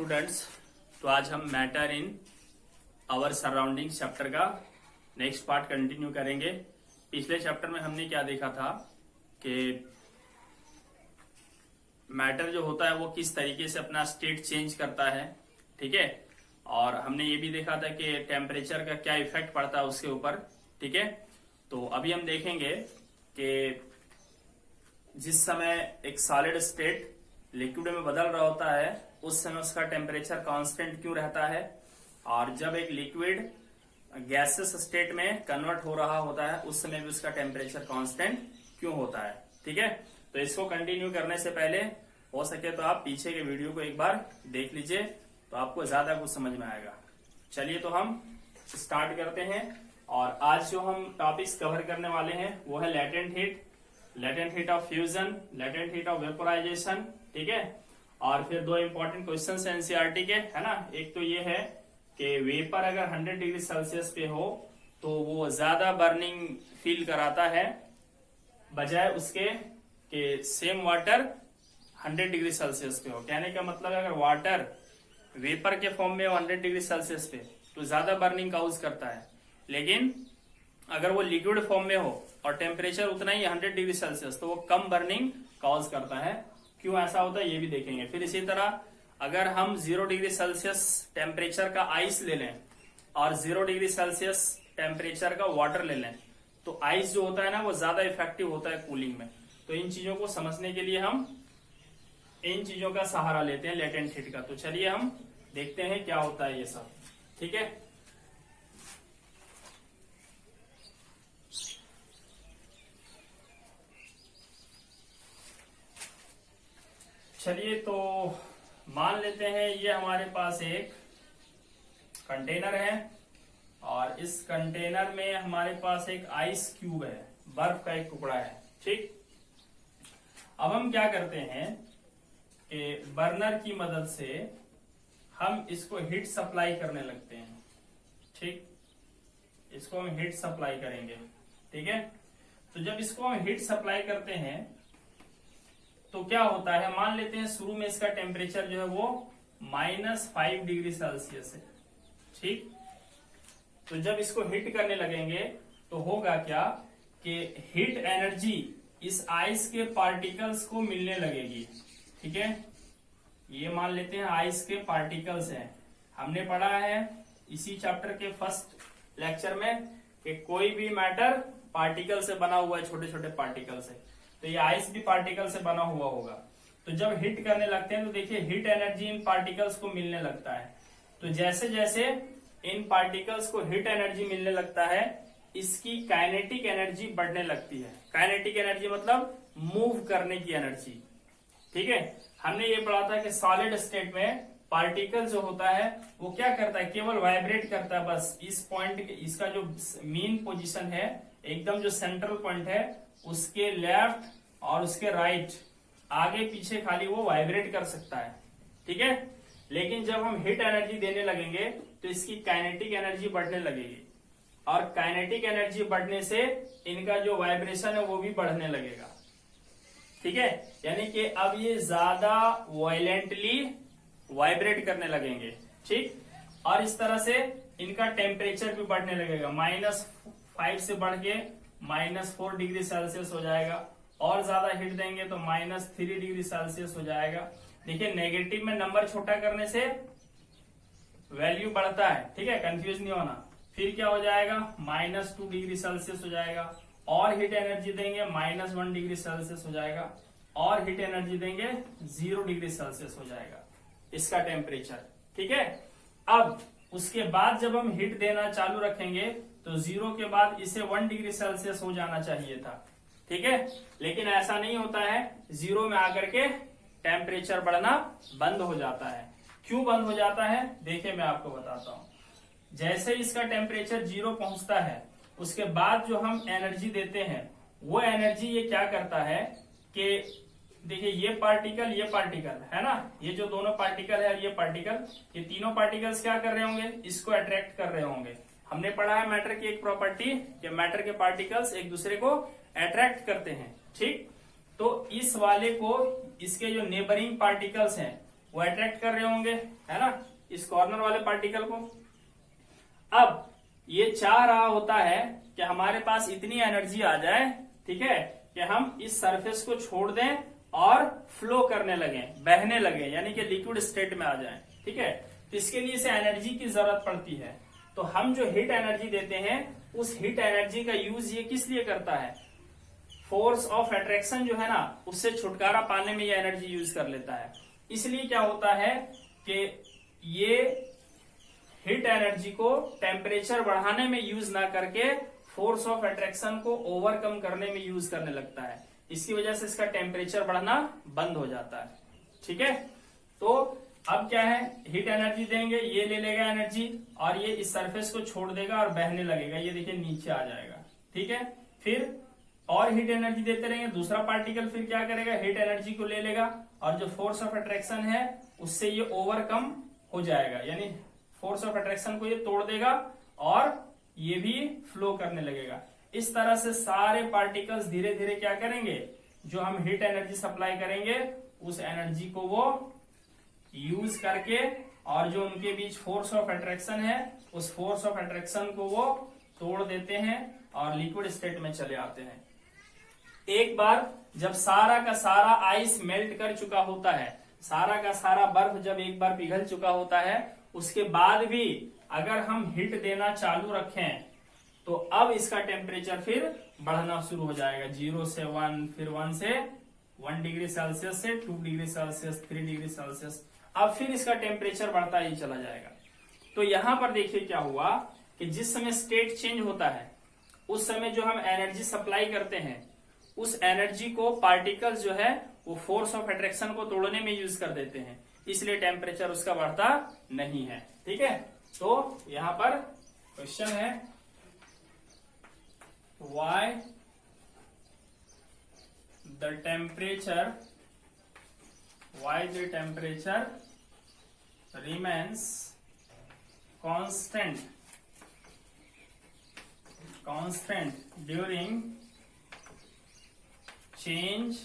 Students, तो आज हम matter in our surrounding chapter का नेक्स्ट पार्ट कंटिन्यू करेंगे। पिछले चैप्टर में हमने क्या देखा था कि मैटर जो होता है वो किस तरीके से अपना स्टेट चेंज करता है, ठीक है। और हमने ये भी देखा था कि टेम्परेचर का क्या इफेक्ट पड़ता है उसके ऊपर, ठीक है। तो अभी हम देखेंगे कि जिस समय एक सॉलिड स्टेट लिक्विड में बदल रहा होता है उस समय उसका टेम्परेचर कांस्टेंट क्यों रहता है, और जब एक लिक्विड गैसेस स्टेट में कन्वर्ट हो रहा होता है उस समय भी उसका टेम्परेचर कांस्टेंट क्यों होता है, ठीक है। तो इसको कंटिन्यू करने से पहले हो सके तो आप पीछे के वीडियो को एक बार देख लीजिए, तो आपको ज्यादा कुछ समझ में आएगा। चलिए तो हम स्टार्ट करते हैं। और आज जो हम टॉपिक्स कवर करने वाले हैं वो है latent heat of fusion, latent heat of vaporisation, ठीक है। और फिर दो इंपॉर्टेंट क्वेश्चंस हैं एनसीईआरटी के, है ना। एक तो ये है कि वेपर अगर 100 डिग्री सेल्सियस पे हो तो वो ज्यादा बर्निंग फील कराता है बजाय उसके कि सेम वाटर 100 डिग्री सेल्सियस पे हो। कहने का मतलब है अगर वाटर वेपर के फॉर्म में हो 100 डिग्री सेल्सियस पे तो ज्यादा बर्निंग काउज करता है, लेकिन अगर वो लिक्विड फॉर्म में हो और टेम्परेचर उतना ही 100 डिग्री सेल्सियस तो वो कम बर्निंग काउज करता है। क्यों ऐसा होता है ये भी देखेंगे। फिर इसी तरह अगर हम 0 डिग्री सेल्सियस टेम्परेचर का आइस ले लें और 0 डिग्री सेल्सियस टेम्परेचर का वाटर ले लें तो आइस जो होता है ना वो ज्यादा इफेक्टिव होता है कूलिंग में। तो इन चीजों को समझने के लिए हम इन चीजों का सहारा लेते हैं लेटेंट हीट का। तो चलिए हम देखते हैं क्या होता है ये सब, ठीक है। चलिए तो मान लेते हैं ये हमारे पास एक कंटेनर है और इस कंटेनर में हमारे पास एक आइस क्यूब है, बर्फ का एक टुकड़ा है, ठीक। अब हम क्या करते हैं कि बर्नर की मदद से हम इसको हीट सप्लाई करने लगते हैं, ठीक। इसको हम हीट सप्लाई करेंगे, ठीक है। तो जब इसको हम हीट सप्लाई करते हैं तो क्या होता है, मान लेते हैं शुरू में इसका टेम्परेचर जो है वो -5 डिग्री सेल्सियस है, ठीक। तो जब इसको हीट करने लगेंगे तो होगा क्या कि हीट एनर्जी इस आइस के पार्टिकल्स को मिलने लगेगी, ठीक है। ये मान लेते हैं आइस के पार्टिकल्स हैं। हमने पढ़ा है इसी चैप्टर के फर्स्ट लेक्चर में कि कोई भी मैटर पार्टिकल से बना हुआ है, छोटे छोटे पार्टिकल से। तो ये आइस भी पार्टिकल से बना हुआ होगा। तो जब हिट करने लगते हैं तो देखिए हीट एनर्जी इन पार्टिकल्स को मिलने लगता है। तो जैसे जैसे इन पार्टिकल्स को हीट एनर्जी मिलने लगता है इसकी काइनेटिक एनर्जी बढ़ने लगती है। काइनेटिक एनर्जी मतलब मूव करने की एनर्जी, ठीक है। हमने ये पढ़ा था कि सॉलिड स्टेट में पार्टिकल जो होता है वो क्या करता है, केवल वाइब्रेट करता है बस। इस पॉइंट इसका जो मेन पोजीशन है, एकदम जो सेंट्रल पॉइंट है उसके लेफ्ट और उसके राइट आगे पीछे खाली वो वाइब्रेट कर सकता है, ठीक है। लेकिन जब हम हीट एनर्जी देने लगेंगे तो इसकी काइनेटिक एनर्जी बढ़ने लगेगी और काइनेटिक एनर्जी बढ़ने से इनका जो वाइब्रेशन है वो भी बढ़ने लगेगा, ठीक है। यानी कि अब ये ज्यादा वायलेंटली वाइब्रेट करने लगेंगे, ठीक। और इस तरह से इनका टेम्परेचर भी बढ़ने लगेगा, -5 से बढ़ के -4 डिग्री सेल्सियस हो जाएगा। और ज्यादा हीट देंगे तो -3 डिग्री सेल्सियस हो जाएगा। देखिए नेगेटिव में नंबर छोटा करने से वैल्यू बढ़ता है, ठीक है, कंफ्यूज नहीं होना। फिर क्या हो जाएगा, -2 डिग्री सेल्सियस हो जाएगा। और हीट एनर्जी देंगे -1 डिग्री सेल्सियस हो जाएगा। और हीट एनर्जी देंगे 0 डिग्री सेल्सियस हो जाएगा इसका टेम्परेचर, ठीक है। अब उसके बाद जब हम हीट देना चालू रखेंगे तो 0 के बाद इसे 1 डिग्री सेल्सियस हो जाना चाहिए था, ठीक है। लेकिन ऐसा नहीं होता है, 0 में आकर के टेम्परेचर बढ़ना बंद हो जाता है। क्यों बंद हो जाता है देखिए मैं आपको बताता हूं। जैसे इसका टेम्परेचर 0 पहुंचता है उसके बाद जो हम एनर्जी देते हैं वो एनर्जी ये क्या करता है कि देखिए ये पार्टिकल है ना, ये जो दोनों पार्टिकल है ये पार्टिकल, ये तीनों पार्टिकल्स क्या कर रहे होंगे, इसको अट्रैक्ट कर रहे होंगे। हमने पढ़ा है मैटर की एक प्रॉपर्टी कि मैटर के पार्टिकल्स एक दूसरे को अट्रैक्ट करते हैं, ठीक। तो इस वाले को इसके जो नेबरिंग पार्टिकल्स हैं वो अट्रैक्ट कर रहे होंगे, है ना, इस कॉर्नर वाले पार्टिकल को। अब ये चाह रहा होता है कि हमारे पास इतनी एनर्जी आ जाए, ठीक है, कि हम इस सरफेस को छोड़ दें और फ्लो करने लगे, बहने लगे, यानी कि लिक्विड स्टेट में आ जाए, ठीक है। तो इसके लिए इसे एनर्जी की जरूरत पड़ती है। तो हम जो हीट एनर्जी देते हैं, उस हीट एनर्जी का यूज ये किस लिए करता है, फोर्स ऑफ अट्रैक्शन जो है ना, उससे छुटकारा पाने में ये एनर्जी यूज कर लेता है। इसलिए क्या होता है कि ये हीट एनर्जी को टेम्परेचर बढ़ाने में यूज ना करके फोर्स ऑफ अट्रैक्शन को ओवरकम करने में यूज करने लगता है। इसकी वजह से इसका टेम्परेचर बढ़ना बंद हो जाता है, ठीक है। तो अब क्या है, हीट एनर्जी देंगे, ये ले लेगा एनर्जी और ये इस सरफेस को छोड़ देगा और बहने लगेगा, ये देखिए नीचे आ जाएगा, ठीक है। फिर और हीट एनर्जी देते रहेंगे, दूसरा पार्टिकल फिर क्या करेगा, हीट एनर्जी को ले लेगा और जो फोर्स ऑफ अट्रैक्शन है उससे ये ओवरकम हो जाएगा, यानी फोर्स ऑफ अट्रैक्शन को ये तोड़ देगा और ये भी फ्लो करने लगेगा। इस तरह से सारे पार्टिकल्स धीरे धीरे क्या करेंगे, जो हम हीट एनर्जी सप्लाई करेंगे उस एनर्जी को वो यूज करके, और जो उनके बीच फोर्स ऑफ अट्रैक्शन है उस फोर्स ऑफ अट्रैक्शन को वो तोड़ देते हैं और लिक्विड स्टेट में चले आते हैं। एक बार जब सारा का सारा आइस मेल्ट कर चुका होता है, सारा का सारा बर्फ जब एक बार पिघल चुका होता है, उसके बाद भी अगर हम हीट देना चालू रखें तो अब इसका टेम्परेचर फिर बढ़ना शुरू हो जाएगा, 0 से 1, फिर 1 से 1 डिग्री सेल्सियस से 2 डिग्री सेल्सियस, 3 डिग्री सेल्सियस, अब फिर इसका टेम्परेचर बढ़ता ही चला जाएगा। तो यहां पर देखिए क्या हुआ कि जिस समय स्टेट चेंज होता है उस समय जो हम एनर्जी सप्लाई करते हैं, उस एनर्जी को पार्टिकल्स जो है वो फोर्स ऑफ अट्रैक्शन को तोड़ने में यूज कर देते हैं, इसलिए टेम्परेचर उसका बढ़ता नहीं है, ठीक है। तो यहां पर क्वेश्चन है, why the temperature remains constant during change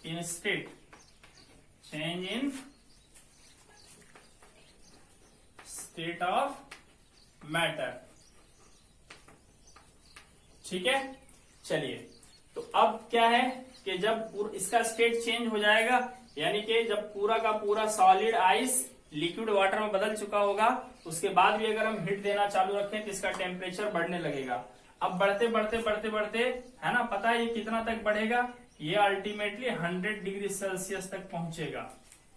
in state of matter, ठीक है। चलिए, तो अब क्या है कि जब इसका स्टेट चेंज हो जाएगा, यानी कि जब पूरा का पूरा सॉलिड आइस लिक्विड वाटर में बदल चुका होगा, उसके बाद भी अगर हम हीट देना चालू रखें तो इसका टेम्परेचर बढ़ने लगेगा। अब बढ़ते बढ़ते बढ़ते बढ़ते, है ना, पता है ये कितना तक बढ़ेगा, ये अल्टीमेटली 100 डिग्री सेल्सियस तक पहुंचेगा,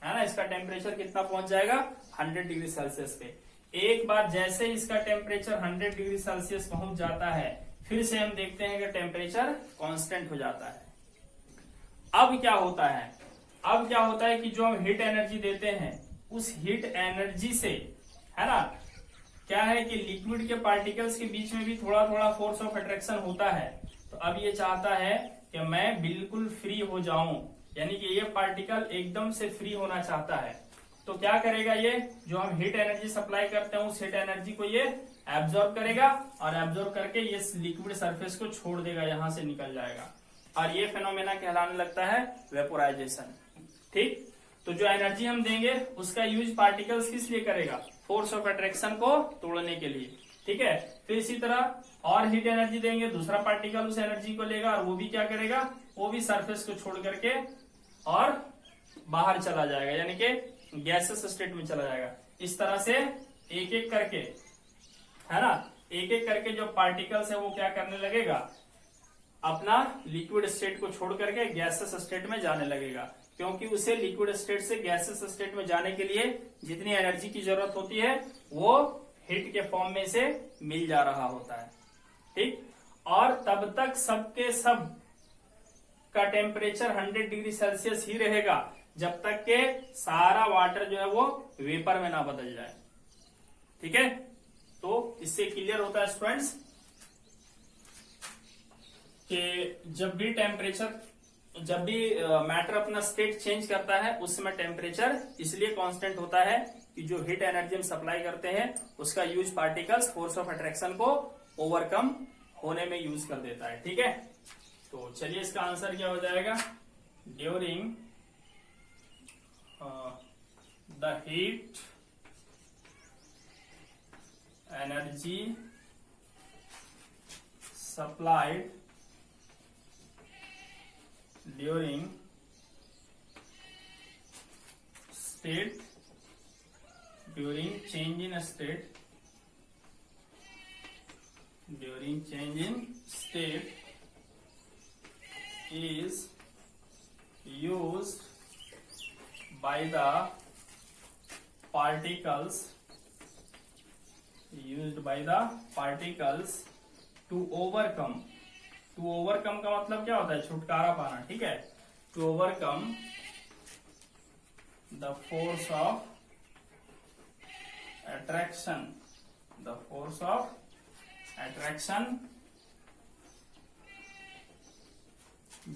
है ना। इसका टेम्परेचर कितना पहुंच जाएगा, 100 डिग्री सेल्सियस पे। एक बार जैसे इसका टेम्परेचर 100 डिग्री सेल्सियस पहुंच जाता है, फिर से हम देखते हैं कि टेम्परेचर कांस्टेंट हो जाता है। अब क्या होता है कि जो हम हीट एनर्जी देते हैं उस हीट एनर्जी से, है ना, क्या है कि लिक्विड के पार्टिकल्स के बीच में भी थोड़ा थोड़ा फोर्स ऑफ अट्रैक्शन होता है। तो अब ये चाहता है कि मैं बिल्कुल फ्री हो जाऊं, यानी कि ये पार्टिकल एकदम से फ्री होना चाहता है। तो क्या करेगा, ये जो हम हीट एनर्जी सप्लाई करते हैं उस हीट एनर्जी को ये एब्जॉर्ब करेगा और एब्जॉर्ब करके ये लिक्विड सरफेस को छोड़ देगा, यहां से निकल जाएगा, और ये फेनोमेना कहलाने लगता है वेपोराइजेशन, ठीक। तो जो एनर्जी हम देंगे उसका यूज पार्टिकल्स किस लिए करेगा, फोर्स ऑफ अट्रैक्शन को तोड़ने के लिए, ठीक है। फिर इसी तरह और हीट एनर्जी देंगे, दूसरा पार्टिकल उस एनर्जी को लेगा और वो भी क्या करेगा, वो भी सरफेस को छोड़ करके और बाहर चला जाएगा, यानी कि गैसेस स्टेट में चला जाएगा। इस तरह से एक एक करके, है ना, एक एक करके जो पार्टिकल्स है वो क्या करने लगेगा, अपना लिक्विड स्टेट को छोड़ करके गैसेस स्टेट में जाने लगेगा, क्योंकि उसे लिक्विड स्टेट से गैसेस स्टेट में जाने के लिए जितनी एनर्जी की जरूरत होती है वो हीट के फॉर्म में से मिल जा रहा होता है, ठीक। और तब तक सबके सब का टेम्परेचर 100 डिग्री सेल्सियस ही रहेगा जब तक के सारा वाटर जो है वो वेपर में ना बदल जाए, ठीक है। तो इससे क्लियर होता है स्टूडेंट्स कि जब भी मैटर अपना स्टेट चेंज करता है उस समय टेम्परेचर इसलिए कांस्टेंट होता है कि जो हीट एनर्जी हम सप्लाई करते हैं उसका use particles force of attraction को ओवरकम होने में यूज कर देता है, ठीक है। तो चलिए इसका आंसर क्या हो जाएगा, during the heat energy supplied during change in state is used by the particles to overcome का मतलब क्या होता है? छुटकारा पाना, ठीक है। to overcome the force of attraction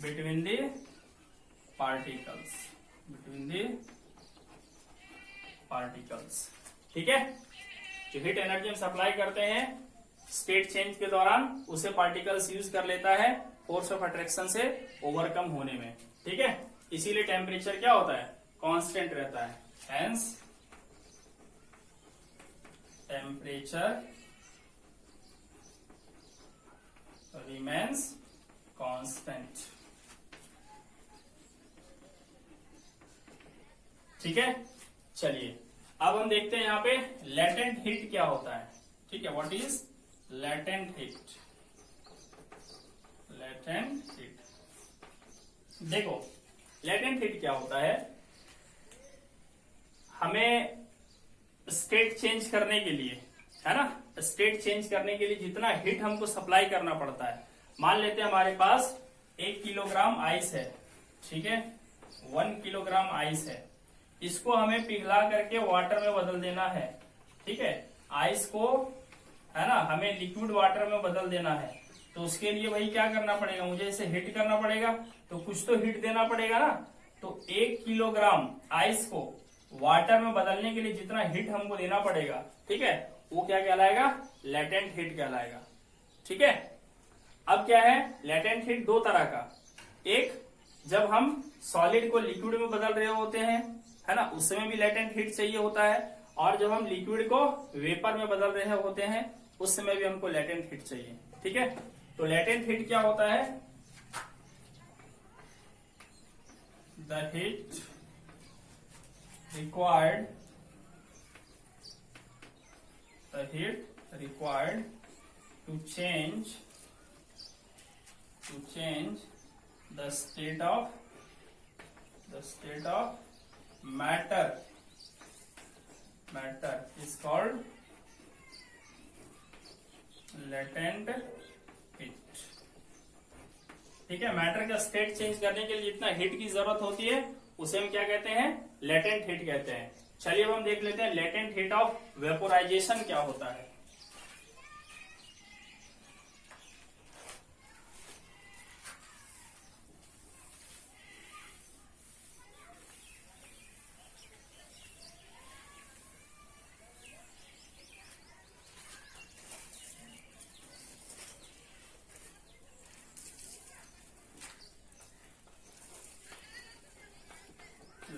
between the particles, ठीक है। जो हीट एनर्जी हम सप्लाई करते हैं स्टेट चेंज के दौरान, उसे पार्टिकल्स यूज कर लेता है फोर्स ऑफ अट्रैक्शन से ओवरकम होने में, ठीक है। इसीलिए टेम्परेचर क्या होता है? कांस्टेंट रहता है, हेंस टेम्परेचर रिमेन्स कांस्टेंट, ठीक है। चलिए अब हम देखते हैं यहाँ पे लेटेंट हीट क्या होता है, ठीक है। What is latent heat? देखो लेटेंट हीट क्या होता है, हमें स्टेट चेंज करने के लिए, है ना, स्टेट चेंज करने के लिए जितना हीट हमको सप्लाई करना पड़ता है, मान लेते हैं हमारे पास 1 किलोग्राम आइस है, ठीक है, 1 किलोग्राम आइस है, इसको हमें पिघला करके वाटर में बदल देना है, ठीक है। आइस को, है ना, हमें लिक्विड वाटर में बदल देना है, तो उसके लिए भाई क्या करना पड़ेगा? मुझे इसे हीट करना पड़ेगा, तो कुछ तो हीट देना पड़ेगा ना। तो 1 किलोग्राम आइस को वाटर में बदलने के लिए जितना हीट हमको देना पड़ेगा, ठीक है, वो क्या कहलाएगा? लेटेंट हीट कहलाएगा, ठीक है। अब क्या है? लेटेंट हीट दो तरह का, एक जब हम सॉलिड को लिक्विड में बदल रहे होते हैं, है ना, उस समय भी लेटेंट हीट चाहिए होता है, और जब हम लिक्विड को वेपर में बदल रहे होते हैं उस समय भी हमको लेटेंट हीट चाहिए, ठीक है। तो लेटेंट हीट क्या होता है? The heat required to change the state of matter is called latent heat, ठीक है। मैटर का स्टेट चेंज करने के लिए जितना हीट की जरूरत होती है उसे हम क्या कहते हैं? लेटेंट हीट कहते हैं। चलिए अब हम देख लेते हैं लेटेंट हीट ऑफ वेपोराइजेशन क्या होता है।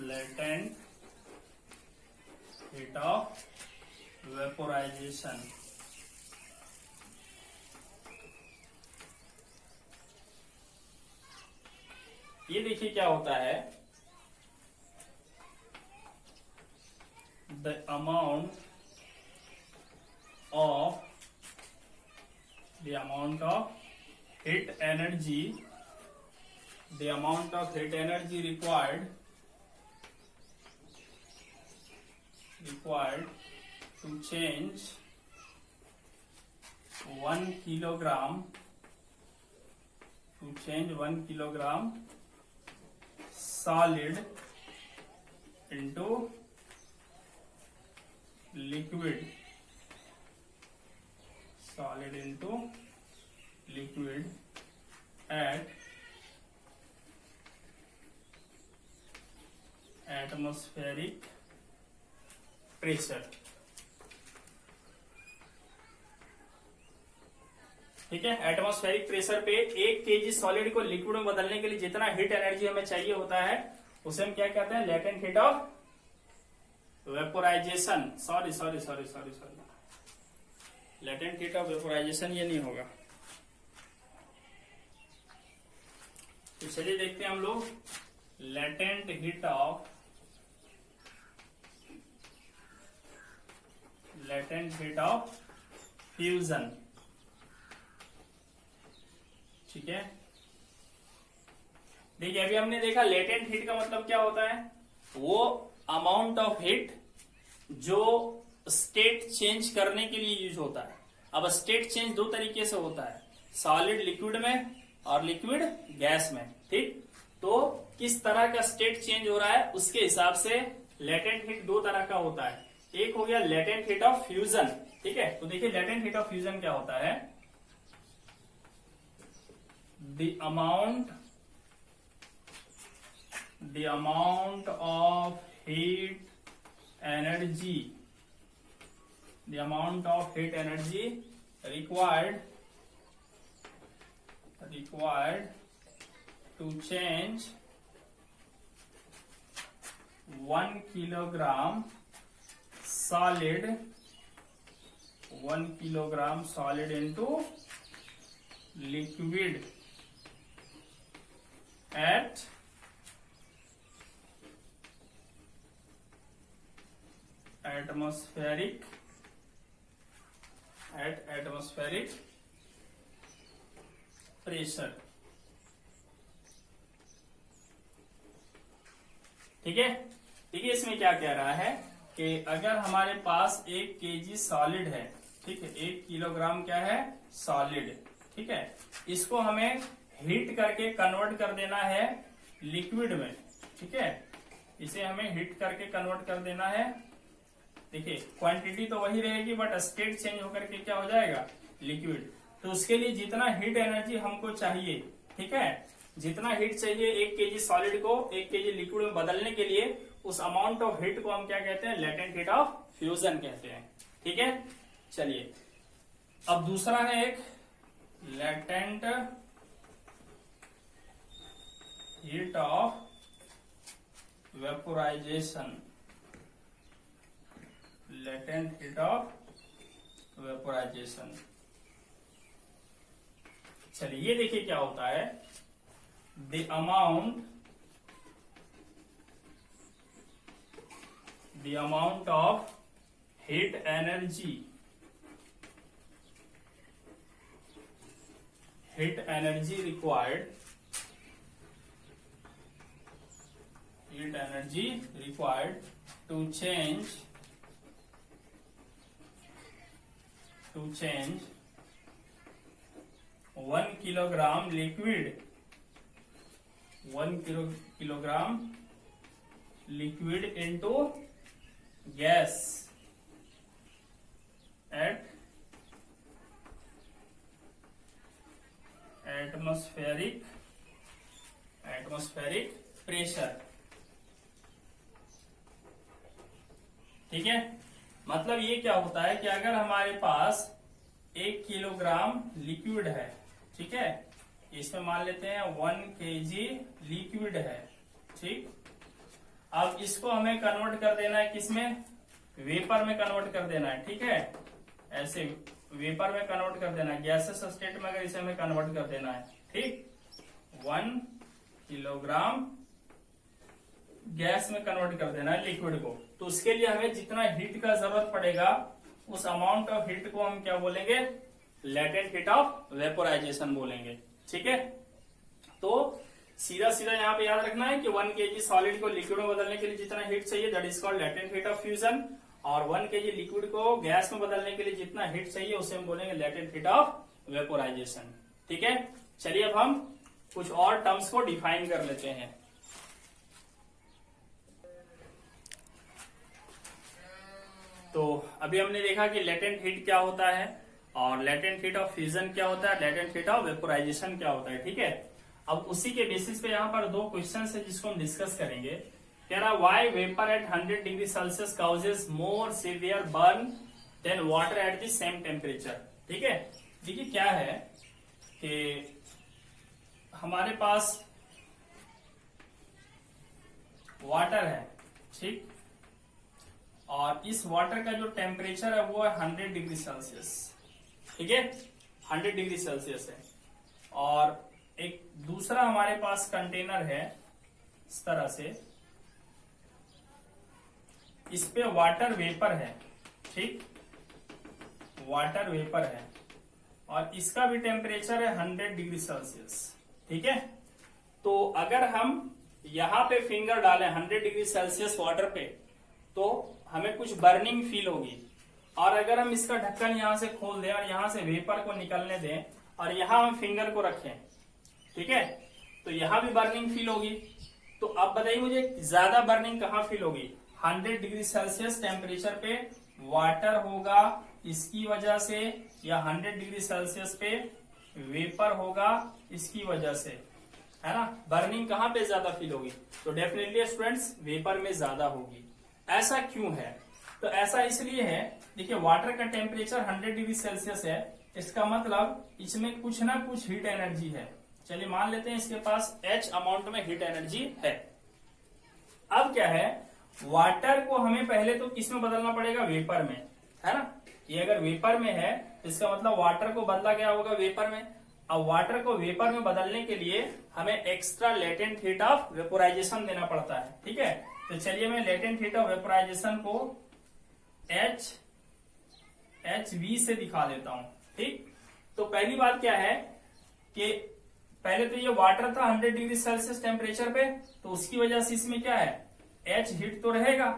latent heat of vaporization, ये देखिए क्या होता है, the amount of heat energy required to change 1 kilogram solid into liquid at atmospheric pressure, ठीक है। एटमॉस्फेरिक प्रेशर पे 1 kg सॉलिड को लिक्विड में बदलने के लिए जितना हीट एनर्जी हमें चाहिए होता है उसे हम क्या कहते हैं? Latent heat of vaporisation, sorry, latent heat of vaporisation ये नहीं होगा। तो चलिए देखते हैं हम लोग लेटेंट हीट ऑफ फ्यूजन। ठीक है, देखिए अभी हमने देखा लेटेंट हीट का मतलब क्या होता है, वो अमाउंट ऑफ हीट जो स्टेट चेंज करने के लिए यूज होता है। अब स्टेट चेंज दो तरीके से होता है, सॉलिड लिक्विड में और लिक्विड गैस में। ठीक, तो किस तरह का स्टेट चेंज हो रहा है उसके हिसाब से लेटेंट हीट दो तरह का होता है। एक हो गया लेटेंट हीट ऑफ फ्यूजन। ठीक है, तो देखिए लेटेंट हीट ऑफ फ्यूजन क्या होता है, the amount of heat energy required to change 1 kilogram solid into liquid at atmospheric pressure। ठीक है, देखिए इसमें क्या कह रहा है कि अगर हमारे पास 1 kg सॉलिड है, ठीक है, 1 किलोग्राम क्या है, सॉलिड। ठीक है, इसको हमें हीट करके कन्वर्ट कर देना है लिक्विड में। ठीक है, इसे हमें हीट करके कन्वर्ट कर देना है। देखिए क्वांटिटी तो वही रहेगी बट स्टेट चेंज होकर के क्या हो जाएगा, लिक्विड। तो उसके लिए जितना हीट एनर्जी हमको चाहिए, ठीक है, जितना हीट चाहिए 1 kg सॉलिड को 1 kg लिक्विड में बदलने के लिए, उस अमाउंट ऑफ हीट को हम क्या कहते हैं, लेटेंट हीट ऑफ फ्यूजन कहते हैं। ठीक है, चलिए अब दूसरा है एक latent heat of vaporisation. Latent heat of vaporisation, चलिए ये देखिए क्या होता है, the amount of heat energy required to change 1 kilogram liquid into gas at atmospheric pressure। ठीक है, मतलब ये क्या होता है कि अगर हमारे पास 1 किलोग्राम लिक्विड है, ठीक है, इसमें मान लेते हैं 1 kg लिक्विड है। ठीक, अब इसको हमें कन्वर्ट कर देना है किसमें, वेपर में कन्वर्ट कर देना है। ठीक है, ऐसे वेपर में कन्वर्ट कर देना है, गैसेस स्टेट में अगर इसे हमें कन्वर्ट कर देना है। ठीक, 1 किलोग्राम गैस में कन्वर्ट कर देना है लिक्विड को, तो उसके लिए हमें जितना हीट का जरूरत पड़ेगा उस अमाउंट ऑफ हीट को हम क्या बोलेंगे, लेटेंट हीट ऑफ वेपोराइजेशन बोलेंगे। ठीक है, तो सीधा सीधा यहाँ पे याद रखना है कि 1 kg सॉलिड को लिक्विड में बदलने के लिए जितना हीट चाहिए that is called latent heat of fusion, और 1 kg लिक्विड को गैस में बदलने के लिए जितना हीट चाहिए उसे हम बोलेंगे लेटेंट हीट ऑफ वेपोराइजेशन। ठीक है, चलिए अब हम कुछ और टर्म्स को डिफाइन कर लेते हैं। तो अभी हमने देखा कि लेटेंट हीट क्या होता है और लेटेंट हीट ऑफ फ्यूजन क्या होता है, लेटेंट हीट ऑफ वेपोराइजेशन क्या होता है। ठीक है, अब उसी के बेसिस पे यहाँ पर 2 क्वेश्चन है जिसको हम डिस्कस करेंगे। कह रहा why vapour at 100 degree Celsius causes more severe burn than water at the same temperature. ठीक है, देखिए क्या है कि हमारे पास वाटर है, ठीक, और इस वाटर का जो टेम्परेचर है वो है 100 डिग्री सेल्सियस। ठीक है, 100 डिग्री सेल्सियस है। और एक दूसरा हमारे पास कंटेनर है इस तरह से, इस पे वाटर वेपर है। ठीक, वाटर वेपर है और इसका भी टेम्परेचर है 100 डिग्री सेल्सियस। ठीक है, तो अगर हम यहां पे फिंगर डालें 100 डिग्री सेल्सियस वाटर पे तो हमें कुछ बर्निंग फील होगी। और अगर हम इसका ढक्कन यहां से खोल दें और यहां से वेपर को निकलने दें और यहां हम फिंगर को रखें, ठीक है, तो यहां भी बर्निंग फील होगी। तो अब बताइए मुझे ज्यादा बर्निंग कहां फील होगी? 100 डिग्री सेल्सियस टेम्परेचर पे वाटर होगा इसकी वजह से, या 100 डिग्री सेल्सियस पे वेपर होगा इसकी वजह से, है ना। बर्निंग कहां पे ज्यादा फील होगी? तो डेफिनेटली स्टूडेंट्स वेपर में ज्यादा होगी। ऐसा क्यों है? तो ऐसा इसलिए है, देखिए वाटर का टेम्परेचर 100 डिग्री सेल्सियस है, इसका मतलब इसमें कुछ ना कुछ हीट एनर्जी है। चलिए मान लेते हैं इसके पास H अमाउंट में हीट एनर्जी है। अब क्या है, वाटर को हमें पहले तो किस में बदलना पड़ेगा? वेपर में, है ना। ये अगर वेपर में है तो इसका मतलब वाटर को बदला गया होगा वेपर में। अब वाटर को वेपर में बदलने के लिए हमें extra latent heat of vaporisation देना पड़ता है। ठीक है, तो चलिए मैं लेटेंट हीट ऑफ वेपोराइजेशन को HV से दिखा देता हूं। ठीक, तो पहली बात क्या है कि पहले तो ये वाटर था 100 डिग्री सेल्सियस टेम्परेचर पे, तो उसकी वजह से इसमें क्या है, H हीट तो रहेगा।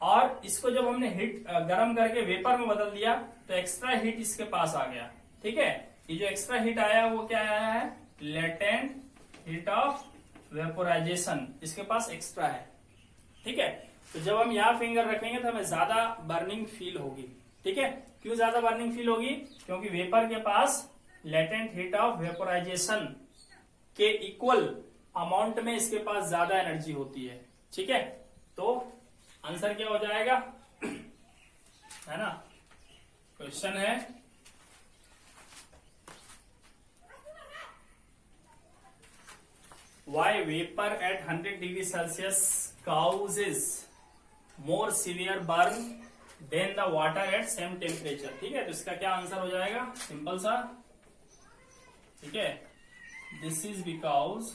और इसको जब हमने हीट गर्म करके वेपर में बदल दिया तो एक्स्ट्रा हीट इसके पास आ गया। ठीक है, ये जो एक्स्ट्रा हीट आया वो क्या आया है? लेटेंट हीट ऑफ वेपोराइजेशन इसके पास एक्स्ट्रा है। ठीक है, तो जब हम यहाँ फिंगर रखेंगे तो हमें ज्यादा बर्निंग फील होगी। ठीक है, क्यों ज्यादा बर्निंग फील होगी? क्योंकि वेपर के पास लेटेंट हीट ऑफ वेपोराइजेशन के इक्वल अमाउंट में इसके पास ज्यादा एनर्जी होती है। ठीक है, तो आंसर क्या हो जाएगा? है ना, क्वेश्चन है why vapor at 100 degree Celsius causes more severe burn than the water at same temperature। ठीक है, तो इसका क्या आंसर हो जाएगा? सिंपल सा, ठीक है, this is because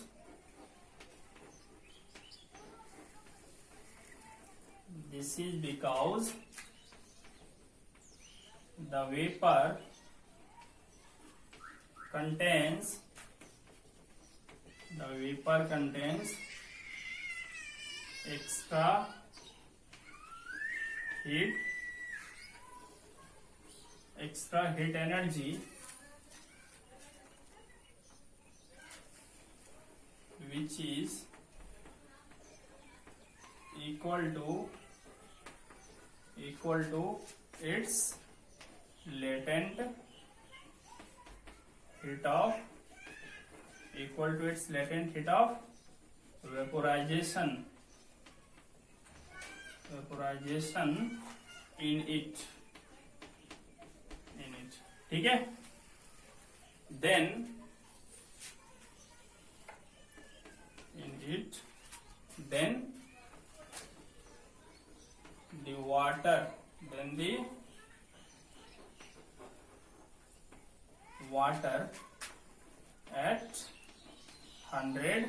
the vapor contains extra heat energy which is equal to its latent heat of vaporization in it। ठीक है, then the water at 100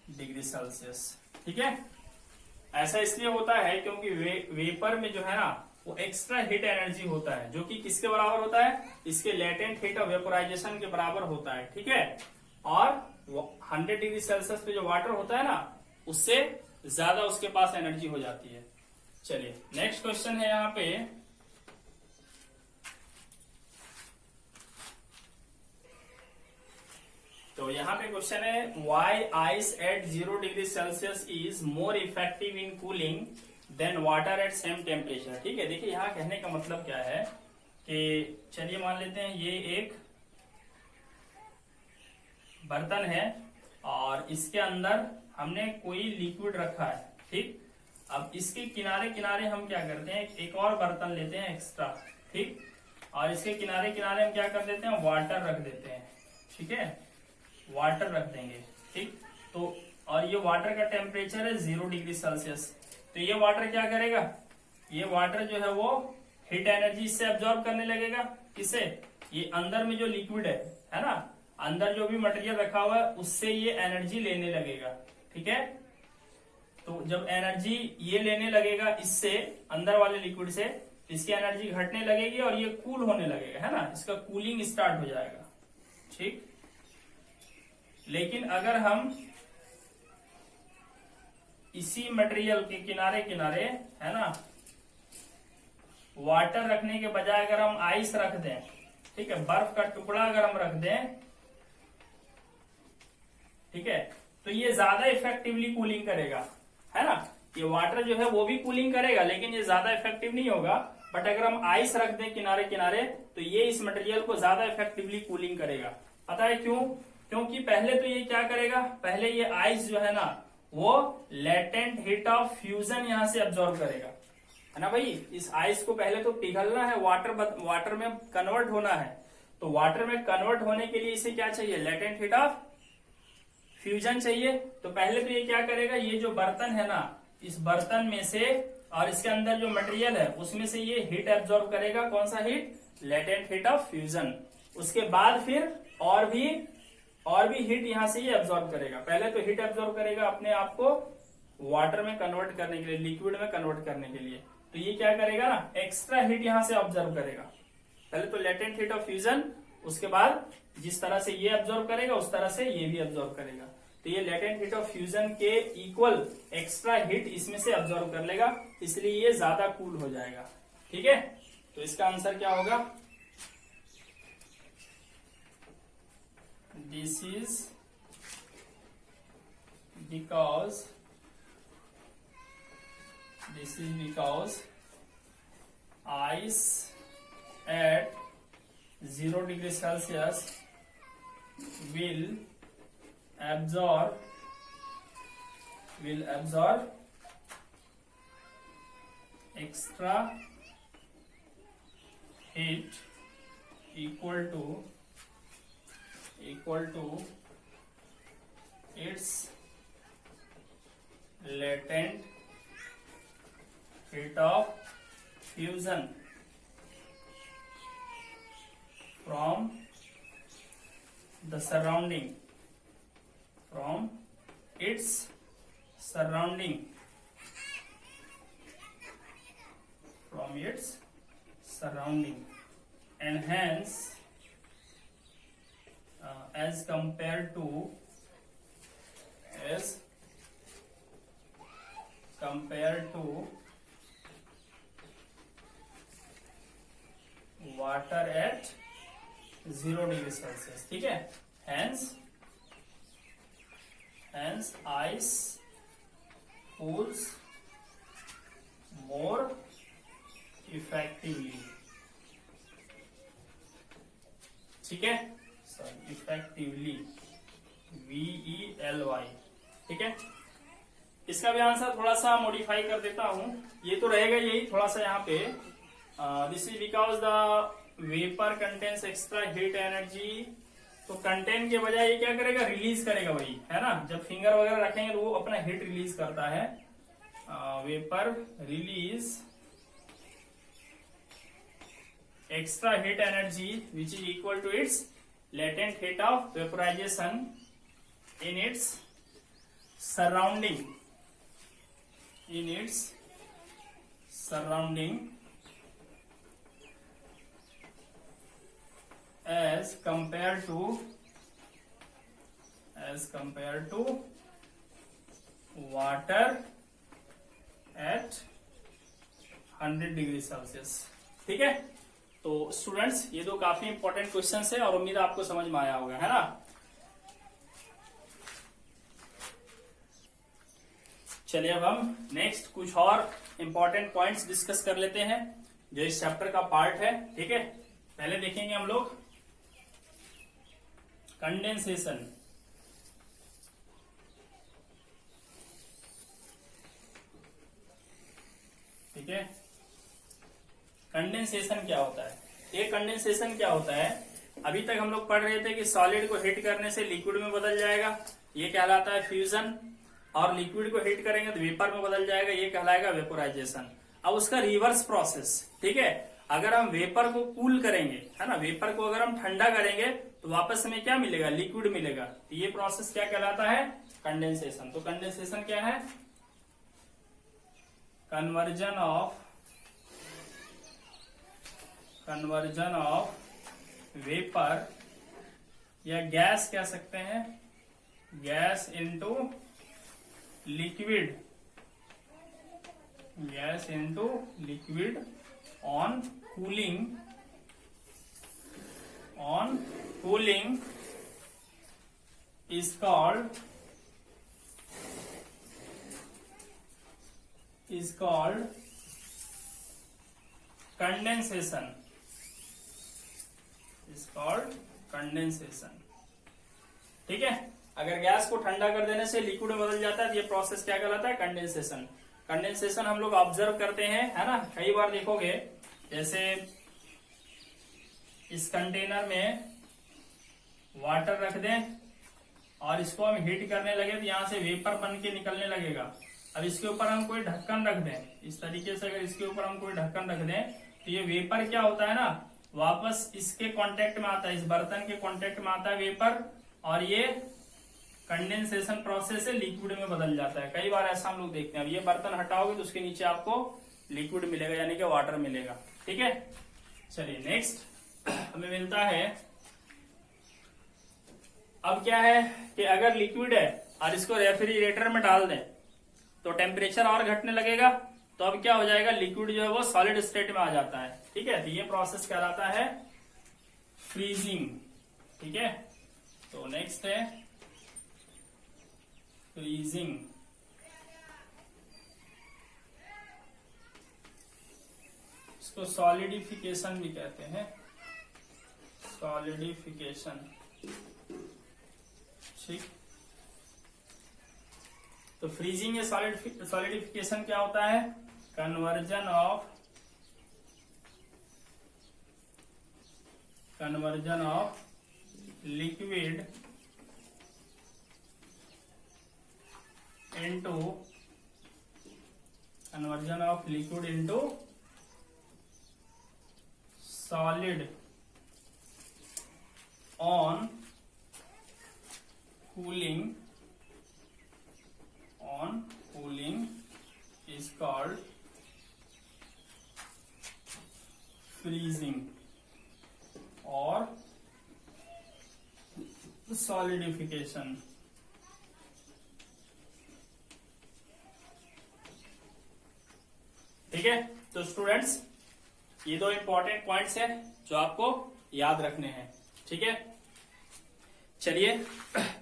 degree Celsius. ठीक है, ऐसा इसलिए होता है क्योंकि वेपर में जो है ना वो एक्स्ट्रा हीट एनर्जी होता है, जो कि किसके बराबर होता है? इसके लेटेंट हीट ऑफ वेपोराइजेशन के बराबर होता है। ठीक है, और 100 डिग्री सेल्सियस पे जो वाटर होता है ना उससे ज्यादा उसके पास एनर्जी हो जाती है। चलिए नेक्स्ट क्वेश्चन है यहाँ पे, तो यहाँ पे क्वेश्चन है why ice at 0 degree Celsius is more effective in cooling than water at same temperature. ठीक है, देखिए यहाँ कहने का मतलब क्या है कि चलिए मान लेते हैं ये एक बर्तन है और इसके अंदर हमने कोई लिक्विड रखा है। ठीक, अब इसके किनारे किनारे हम क्या करते हैं, एक और बर्तन लेते हैं एक्स्ट्रा। ठीक, और इसके किनारे किनारे हम क्या कर देते हैं, वाटर रख देते हैं। ठीक है, वाटर रख देंगे। ठीक, तो और ये वाटर का टेम्परेचर है 0 डिग्री सेल्सियस, तो ये वाटर क्या करेगा, ये वाटर जो है वो हीट एनर्जी इससे एब्जॉर्ब करने लगेगा। किसे? ये अंदर में जो लिक्विड है ना, अंदर जो भी मटेरियल रखा हुआ है उससे ये एनर्जी लेने लगेगा। ठीक है, तो जब एनर्जी ये लेने लगेगा इससे, अंदर वाले लिक्विड से, इसकी एनर्जी घटने लगेगी और ये कूल होने लगेगा, है ना, इसका कूलिंग स्टार्ट हो जाएगा। ठीक, लेकिन अगर हम इसी मटेरियल के किनारे किनारे, है ना, वाटर रखने के बजाय अगर हम आइस रख दें, ठीक है, बर्फ का टुकड़ा अगर हम रख दें, ठीक है, तो ये ज्यादा इफेक्टिवली कूलिंग करेगा, है ना। ये वाटर जो है वो भी कूलिंग करेगा लेकिन ये ज्यादा इफेक्टिव नहीं होगा। बट अगर हम आइस रख दें किनारे किनारे तो ये इस मटेरियल को ज्यादा इफेक्टिवली कूलिंग करेगा। पता है क्यों? क्योंकि पहले तो ये क्या करेगा, पहले ये आइस जो है ना वो लेटेंट हीट ऑफ फ्यूजन यहां से अब्सॉर्ब करेगा, है ना भाई। इस आइस को पहले तो पिघलना है, वाटर में कन्वर्ट होना है। तो वाटर में कन्वर्ट होने के लिए इसे क्या चाहिए? लेटेंट हीट ऑफ फ्यूजन चाहिए। तो पहले तो ये क्या करेगा, ये जो बर्तन है ना, इस बर्तन में से और इसके अंदर जो मटेरियल है उसमें से ये हीट एब्जॉर्ब करेगा। कौन सा heat? Latent heat of fusion. उसके बाद फिर और भी हीट यहां से ये एब्जॉर्ब करेगा। पहले तो हीट एब्जॉर्ब करेगा अपने आप को वाटर में कन्वर्ट करने के लिए, लिक्विड में कन्वर्ट करने के लिए। तो ये क्या करेगा ना, एक्स्ट्रा हीट यहां से ऑब्जर्व करेगा। पहले तो लेटेंट हीट ऑफ फ्यूजन, उसके बाद जिस तरह से ये एब्जॉर्ब करेगा उस तरह से ये भी एब्जॉर्ब करेगा। तो ये लेटेंट हीट ऑफ फ्यूजन के इक्वल एक्स्ट्रा हीट इसमें से एब्जॉर्ब कर लेगा, इसलिए ये ज्यादा कूल हो जाएगा। ठीक है, तो इसका आंसर क्या होगा? This is because ice at 0 degree Celsius will absorb extra heat equal to its latent heat of fusion from its surrounding, and hence as compared to water at 0 degree Celsius। ठीक है, hence ice cools more effectively। ठीक है, sorry, effectively, VELY। ठीक है, इसका भी answer थोड़ा सा मॉडिफाई कर देता हूं। ये तो रहेगा यही, थोड़ा सा यहाँ पे this is because the vapour contains extra heat energy. तो कंटेन के बजाय ये क्या करेगा, रिलीज करेगा वही, है ना। जब फिंगर वगैरह रखेंगे तो वो अपना हीट रिलीज करता है। Vapour release extra heat energy which is equal to its latent heat of vaporisation in its surrounding as compared to water at 100 degree Celsius. ठीक है, तो स्टूडेंट्स ये दो काफी इंपॉर्टेंट क्वेश्चंस है और उम्मीद आपको समझ में आया होगा, है ना। चलिए अब हम नेक्स्ट कुछ और इंपॉर्टेंट पॉइंट्स डिस्कस कर लेते हैं जो इस चैप्टर का पार्ट है। ठीक है, पहले देखेंगे हम लोग कंडेंसेशन। ठीक है, कंडेंसेशन क्या होता है? ये कंडेंसेशन क्या होता है? अभी तक हम लोग पढ़ रहे थे कि सॉलिड को हीट करने से लिक्विड में बदल जाएगा, ये कहलाता है फ्यूजन। और लिक्विड को हीट करेंगे तो वेपर में बदल जाएगा, ये कहलाएगा वेपोराइजेशन। अब उसका रिवर्स प्रोसेस, ठीक है, अगर हम वेपर को कूल करेंगे, है ना, वेपर को अगर हम ठंडा करेंगे तो वापस हमें क्या मिलेगा, लिक्विड मिलेगा। तो ये प्रोसेस क्या कहलाता है, कंडेंसेशन। तो कंडेंसेशन क्या है, कन्वर्जन ऑफ वेपर या गैस कह सकते हैं, gas into liquid, gas into liquid on cooling is called condensation, ठीक है। अगर गैस को ठंडा कर देने से लिक्विड में बदल जाता है तो ये प्रोसेस क्या कहलाता है, कंडेंसेशन। कंडेंसेशन हम लोग ऑब्जर्व करते हैं, है ना, कई बार देखोगे, जैसे इस कंटेनर में वाटर रख दें और इसको हम हीट करने लगे तो यहां से वेपर बन के निकलने लगेगा। अब इसके ऊपर हम कोई ढक्कन रख दें, इस तरीके से अगर इसके ऊपर हम कोई ढक्कन रख दें तो ये वेपर क्या होता है ना, वापस इसके कांटेक्ट में आता है, इस बर्तन के कांटेक्ट में आता है वेपर, और ये कंडेंसेशन प्रोसेस से लिक्विड में बदल जाता है। कई बार ऐसा हम लोग देखते हैं। अब ये बर्तन हटाओगे तो उसके नीचे आपको लिक्विड मिलेगा, यानी कि वाटर मिलेगा, ठीक है। चलिए नेक्स्ट हमें मिलता है, अब क्या है कि अगर लिक्विड है और इसको रेफ्रिजरेटर में डाल दें तो टेम्परेचर और घटने लगेगा, तो अब क्या हो जाएगा, लिक्विड जो है वो सॉलिड स्टेट में आ जाता है, ठीक है। तो ये प्रोसेस कहलाता है फ्रीजिंग, ठीक है। तो नेक्स्ट है फ्रीजिंग। इसको सॉलिडिफिकेशन भी कहते हैं, सॉलिडिफिकेशन, ठीक। तो फ्रीजिंग या सॉलिडिफिकेशन क्या होता है, conversion of liquid into solid on cooling is called freezing or solidification। ठीक है। तो स्टूडेंट्स, ये दो इंपॉर्टेंट पॉइंट्स हैं जो आपको याद रखने हैं, ठीक है। चलिए,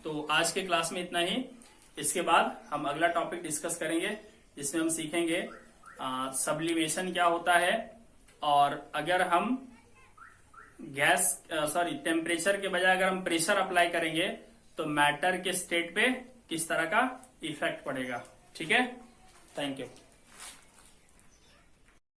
तो आज के क्लास में इतना ही। इसके बाद हम अगला टॉपिक डिस्कस करेंगे जिसमें हम सीखेंगे सब्लिमेशन क्या होता है, और अगर हम टेम्परेचर के बजाय अगर हम प्रेशर अप्लाई करेंगे तो मैटर के स्टेट पे किस तरह का इफेक्ट पड़ेगा, ठीक है। Thank you.